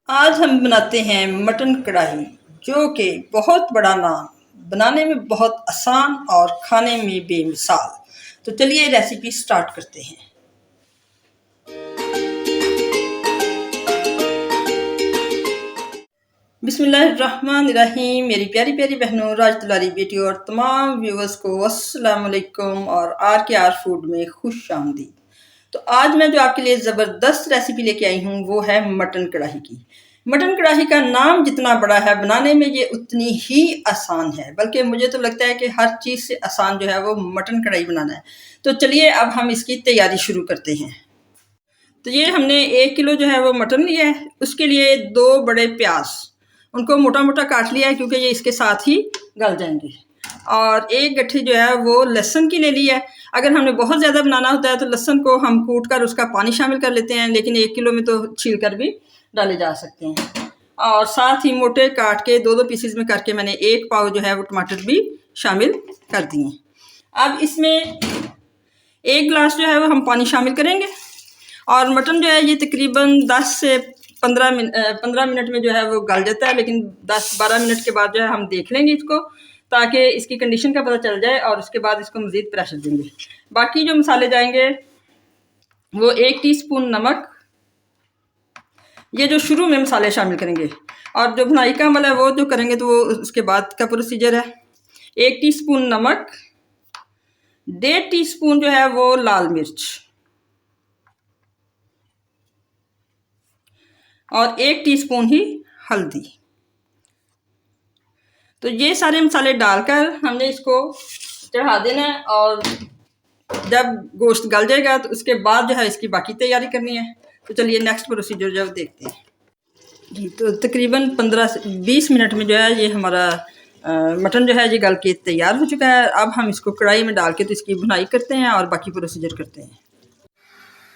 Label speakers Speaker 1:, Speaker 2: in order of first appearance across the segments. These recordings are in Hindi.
Speaker 1: आज हम बनाते हैं मटन कढ़ाई, जो कि बहुत बड़ा नाम, बनाने में बहुत आसान और खाने में बेमिसाल। तो चलिए रेसिपी स्टार्ट करते हैं। बिस्मिल्लाहिर्रहमानिर्रहीम। मेरी प्यारी प्यारी बहनों, राज दुलारी बेटियों और तमाम व्यूवर्स को अस्सलाम वालेकुम और आर के आर फूड में खुश आमदीद। तो आज मैं जो आपके लिए ज़बरदस्त रेसिपी लेके आई हूँ वो है मटन कढ़ाई की। मटन कढ़ाई का नाम जितना बड़ा है, बनाने में ये उतनी ही आसान है, बल्कि मुझे तो लगता है कि हर चीज़ से आसान जो है वो मटन कढ़ाई बनाना है। तो चलिए अब हम इसकी तैयारी शुरू करते हैं। तो ये हमने 1 किलो जो है वो मटन लिया है। उसके लिए 2 बड़े प्याज, उनको मोटा मोटा काट लिया है क्योंकि ये इसके साथ ही गल जाएंगे। और 1 गट्ठी जो है वो लहसुन की ले ली है। अगर हमने बहुत ज़्यादा बनाना होता है तो लहसुन को हम कूट कर उसका पानी शामिल कर लेते हैं, लेकिन 1 किलो में तो छील कर भी डाले जा सकते हैं। और साथ ही मोटे काट के 2-2 पीसेस में करके मैंने 1 पाव जो है वो टमाटर भी शामिल कर दिए। अब इसमें 1 गिलास जो है वो हम पानी शामिल करेंगे। और मटन जो है ये तकरीबन 10 से 15 मिनट में जो है वो गल जाता है, लेकिन 10-12 मिनट के बाद जो है हम देख लेंगे इसको, ताकि इसकी कंडीशन का पता चल जाए और उसके बाद इसको मज़ीद प्रेशर देंगे। बाकी जो मसाले जाएंगे वो 1 टीस्पून नमक, ये जो शुरू में मसाले शामिल करेंगे, और जो भुनाई का अमल है वो जो करेंगे तो वो उसके बाद का प्रोसीजर है। 1 टीस्पून नमक, 1.5 टीस्पून जो है वो लाल मिर्च और 1 टीस्पून ही हल्दी। तो ये सारे मसाले डालकर हमने इसको चढ़ा देना है, और जब गोश्त गल जाएगा तो उसके बाद जो है इसकी बाकी तैयारी करनी है। तो चलिए नेक्स्ट प्रोसीजर जो देखते हैं जी। तो तकरीबन 15 से 20 मिनट में जो है ये हमारा मटन जो है ये गल के तैयार हो चुका है। अब हम इसको कढ़ाई में डाल के तो इसकी भुनाई करते हैं और बाकी प्रोसीजर करते हैं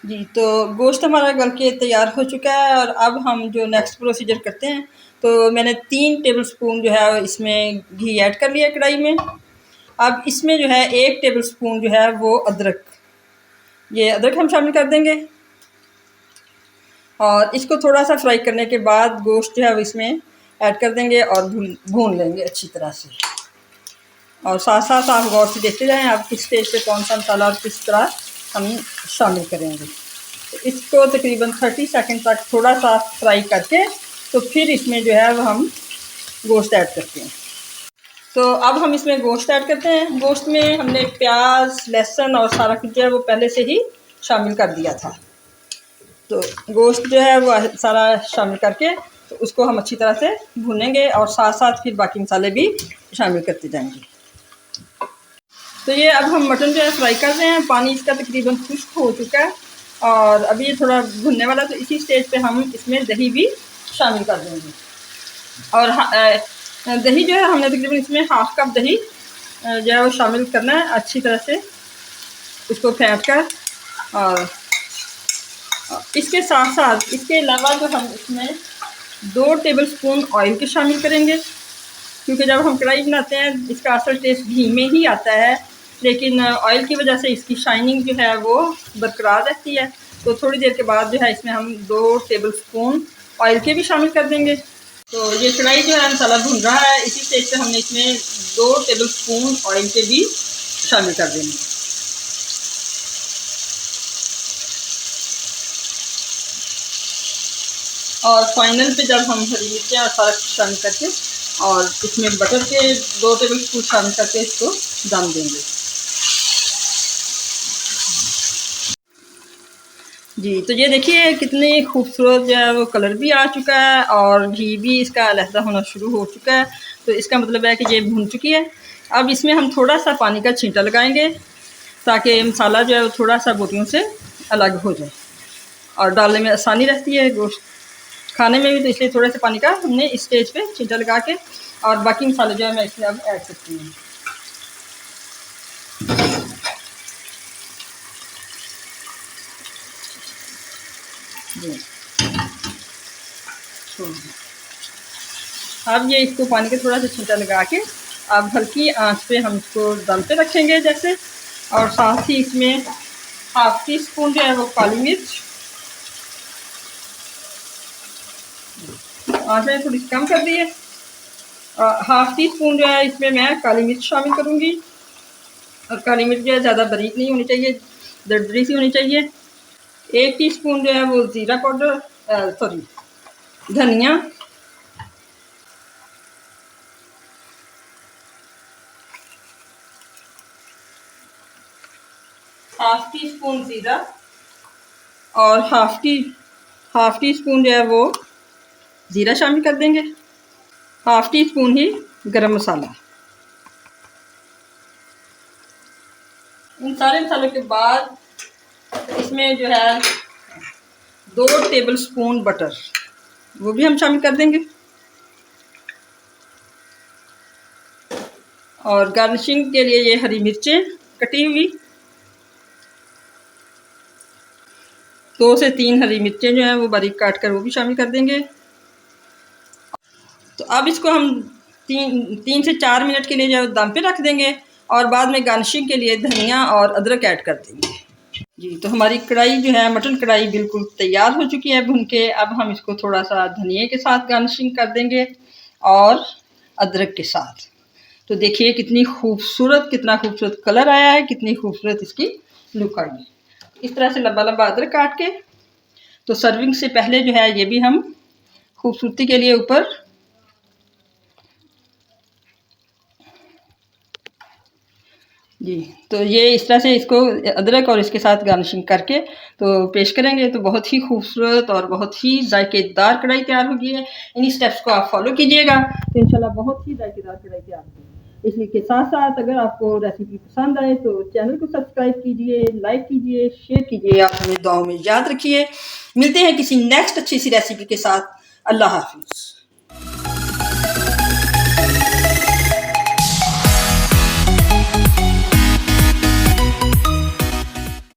Speaker 1: जी। तो गोश्त हमारा गल के तैयार हो चुका है, और अब हम जो नेक्स्ट प्रोसीजर करते हैं, तो मैंने 3 टेबलस्पून जो है इसमें घी ऐड कर लिया कढ़ाई में। अब इसमें जो है 1 टेबलस्पून जो है वो अदरक, ये अदरक हम शामिल कर देंगे। और इसको थोड़ा सा फ्राई करने के बाद गोश्त जो है वो इसमें ऐड कर देंगे और भून लेंगे अच्छी तरह से। और साथ साथ आप गौर से देखते जाएं आप किस स्टेज पे कौन सा मसाला और किस तरह हम शामिल करेंगे। तो इसको तकरीबन 30 सेकंड तक थोड़ा सा फ्राई करके तो फिर इसमें जो है वो हम गोश्त ऐड करते हैं। तो अब हम इसमें गोश्त ऐड करते हैं। गोश्त में हमने प्याज, लहसुन और सारा कुछ जो है वो पहले से ही शामिल कर दिया था। तो गोश्त जो है वो सारा शामिल करके तो उसको हम अच्छी तरह से भूनेंगे, और साथ साथ फिर बाकी मसाले भी शामिल करते जाएंगे। तो ये अब हम मटन जो है फ्राई कर रहे हैं। पानी इसका तकरीबन खुश्क हो चुका है और अभी ये थोड़ा भुनने वाला, तो इसी स्टेज पे हम इसमें दही भी शामिल कर देंगे। और दही जो है हमने तकरीबन इसमें 1/2 कप दही जो है वो शामिल करना है अच्छी तरह से, उसको फेंट कर। और इसके साथ साथ इसके अलावा जो हम इसमें 2 टेबलस्पून ऑयल के शामिल करेंगे, क्योंकि जब हम कढ़ाई बनाते हैं इसका असल टेस्ट घी में ही आता है, लेकिन ऑयल की वजह से इसकी शाइनिंग जो है वो बरकरार रहती है। तो थोड़ी देर के बाद जो है इसमें हम 2 टेबलस्पून ऑयल के भी शामिल कर देंगे। तो ये कढ़ाई जो है मसाला भून रहा है, इसी स्टेज पे हमने इसमें 2 टेबलस्पून ऑयल के भी शामिल कर देंगे। और फाइनल पे जब हम हरी मिर्चें और सारा कुछ शामिल करके और इसमें बटर के 2 टेबलस्पून शामिल करके इसको दम देंगे जी। तो ये देखिए कितनी खूबसूरत जो है वो कलर भी आ चुका है और घी भी इसका अलहदा होना शुरू हो चुका है। तो इसका मतलब है कि ये भून चुकी है। अब इसमें हम थोड़ा सा पानी का छींटा लगाएंगे ताकि मसाला जो है वो थोड़ा सा बोटियों से अलग हो जाए और डालने में आसानी रहती है, गोश्त खाने में भी। तो इसलिए थोड़े से पानी का हमने इस स्टेज पे छींटा लगा के, और बाकी मसाले जो है मैं इसमें अब ऐड करती हूँ जी। अब ये इसको पानी का थोड़ा सा छींटा लगा के अब हल्की आंच पे हम इसको दम पे रखेंगे जैसे। और साथ ही इसमें 1/2 टीस्पून जो है वो काली मिर्च, आँच मैंने थोड़ी कम कर दी है। हाफ टी स्पून जो है इसमें मैं काली मिर्च शामिल करूँगी। और काली मिर्च जो है ज़्यादा बारीक नहीं होनी चाहिए, दरदरी सी होनी चाहिए। 1 टीस्पून जो है वो ज़ीरा पाउडर, सॉरी धनिया, हाफ टी स्पून ज़ीरा और हाफ टी स्पून जो है वो ज़ीरा शामिल कर देंगे। हाफ टी स्पून ही गरम मसाला। इन सारे मसालों के बाद इसमें जो है 2 टेबल स्पून बटर वो भी हम शामिल कर देंगे। और गार्निशिंग के लिए ये हरी मिर्चें कटी हुई 2 से 3 हरी मिर्चें जो हैं वो बारीक काट कर वो भी शामिल कर देंगे। तो अब इसको हम 3 से 4 मिनट के लिए जो है दम पे रख देंगे और बाद में गार्निशिंग के लिए धनिया और अदरक ऐड कर देंगे। जी, तो हमारी कढ़ाई जो है मटन कढ़ाई बिल्कुल तैयार हो चुकी है भून के। अब हम इसको थोड़ा सा धनिया के साथ गार्निशिंग कर देंगे और अदरक के साथ। तो देखिए कितना खूबसूरत कलर आया है, कितनी खूबसूरत इसकी लुक आई है। इस तरह से लंबा लंबा अदरक काट के तो सर्विंग से पहले जो है ये भी हम खूबसूरती के लिए ऊपर जी, तो ये इस तरह से इसको अदरक और इसके साथ गार्निशिंग करके तो पेश करेंगे तो बहुत ही खूबसूरत और बहुत ही जायकेदार कढ़ाई तैयार होगी है। इन्हीं स्टेप्स को आप फॉलो कीजिएगा तो इंशाल्लाह बहुत ही जायकेदार कढ़ाई तैयार होगी। इसी के साथ साथ अगर आपको रेसिपी पसंद आए तो चैनल को सब्सक्राइब कीजिए, लाइक कीजिए, शेयर कीजिए। आप हमें दुआओं में याद रखिए। मिलते हैं किसी नेक्स्ट अच्छी सी रेसिपी के साथ। अल्लाह हाफिज़।